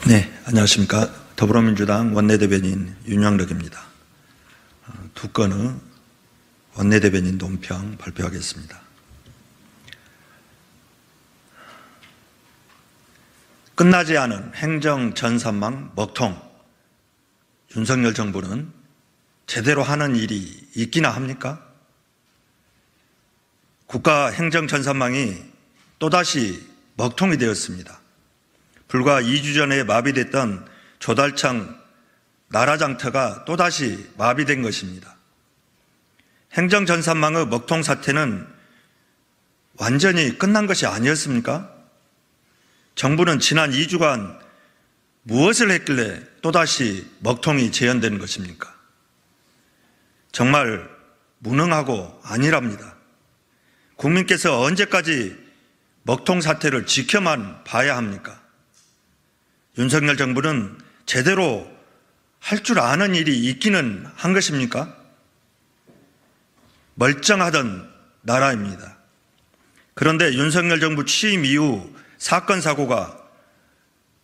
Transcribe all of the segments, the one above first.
네, 안녕하십니까. 더불어민주당 원내대변인 윤영덕입니다. 두 건의 원내대변인 논평 발표하겠습니다. 끝나지 않은 행정 전산망 먹통. 윤석열 정부는 제대로 하는 일이 있기나 합니까? 국가 행정 전산망이 또다시 먹통이 되었습니다. 불과 2주 전에 마비됐던 조달청 나라장터가 또다시 마비된 것입니다. 행정전산망의 먹통 사태는 완전히 끝난 것이 아니었습니까? 정부는 지난 2주간 무엇을 했길래 또다시 먹통이 재현되는 것입니까? 정말 무능하고 안일합니다. 국민께서 언제까지 먹통 사태를 지켜만 봐야 합니까? 윤석열 정부는 제대로 할 줄 아는 일이 있기는 한 것입니까? 멀쩡하던 나라입니다. 그런데 윤석열 정부 취임 이후 사건 사고가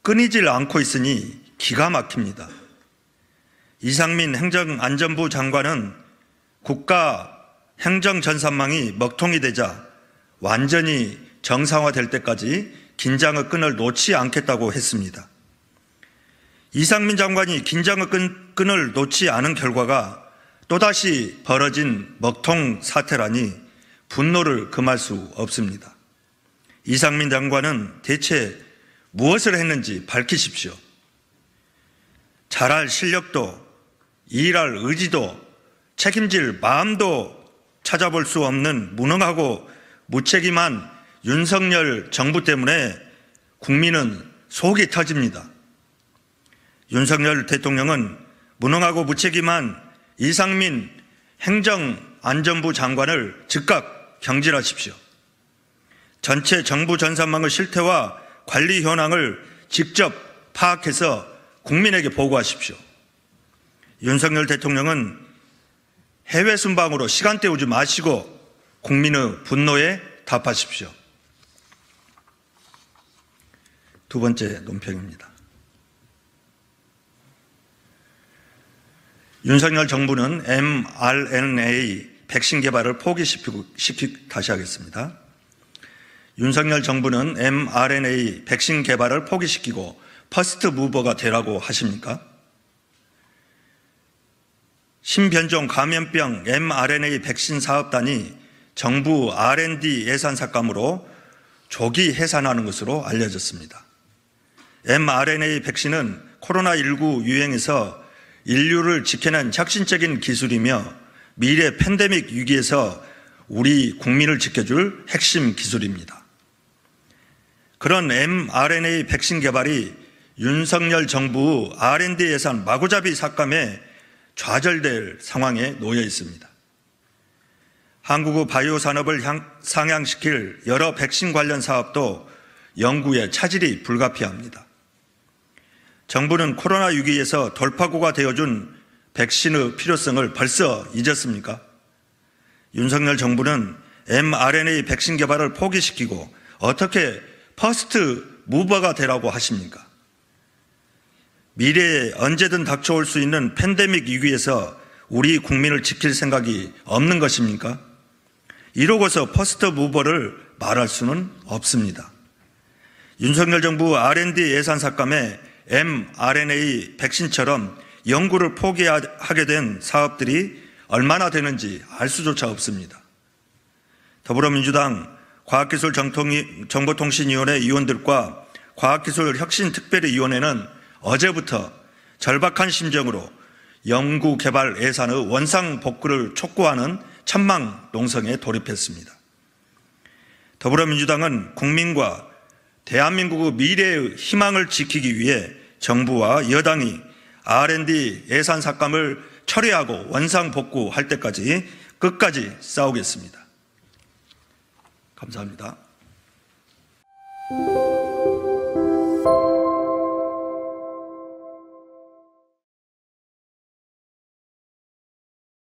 끊이질 않고 있으니 기가 막힙니다. 이상민 행정안전부 장관은 국가 행정전산망이 먹통이 되자 완전히 정상화될 때까지 긴장의 끈을 놓지 않겠다고 했습니다. 이상민 장관이 긴장의 끈을 놓지 않은 결과가 또다시 벌어진 먹통 사태라니 분노를 금할 수 없습니다. 이상민 장관은 대체 무엇을 했는지 밝히십시오. 잘할 실력도 일할 의지도 책임질 마음도 찾아볼 수 없는 무능하고 무책임한 윤석열 정부 때문에 국민은 속이 터집니다. 윤석열 대통령은 무능하고 무책임한 이상민 행정안전부 장관을 즉각 경질하십시오. 전체 정부 전산망의 실태와 관리 현황을 직접 파악해서 국민에게 보고하십시오. 윤석열 대통령은 해외 순방으로 시간 때우지 마시고 국민의 분노에 답하십시오. 두 번째 논평입니다. 윤석열 정부는 mRNA 백신 개발을 다시 하겠습니다. 윤석열 정부는 mRNA 백신 개발을 포기시키고 퍼스트 무버가 되라고 하십니까? 신변종 감염병 mRNA 백신 사업단이 정부 R&D 예산 삭감으로 조기 해산하는 것으로 알려졌습니다. mRNA 백신은 코로나19 유행에서 인류를 지켜낸 혁신적인 기술이며 미래 팬데믹 위기에서 우리 국민을 지켜줄 핵심 기술입니다. 그런 mRNA 백신 개발이 윤석열 정부 R&D 예산 마구잡이 삭감에 좌절될 상황에 놓여 있습니다. 한국의 바이오 산업을 상향시킬 여러 백신 관련 사업도 연구에 차질이 불가피합니다. 정부는 코로나 위기에서 돌파구가 되어준 백신의 필요성을 벌써 잊었습니까? 윤석열 정부는 mRNA 백신 개발을 포기시키고 어떻게 퍼스트 무버가 되라고 하십니까? 미래에 언제든 닥쳐올 수 있는 팬데믹 위기에서 우리 국민을 지킬 생각이 없는 것입니까? 이러고서 퍼스트 무버를 말할 수는 없습니다. 윤석열 정부 R&D 예산 삭감에 mRNA 백신처럼 연구를 포기하게 된 사업들이 얼마나 되는지 알 수조차 없습니다. 더불어민주당 과학기술정보통신위원회 위원들과 과학기술혁신특별위원회는 어제부터 절박한 심정으로 연구개발 예산의 원상복구를 촉구하는 천막농성에 돌입했습니다. 더불어민주당은 국민과 대한민국의 미래의 희망을 지키기 위해 정부와 여당이 R&D 예산 삭감을 철회하고 원상복구할 때까지 끝까지 싸우겠습니다. 감사합니다.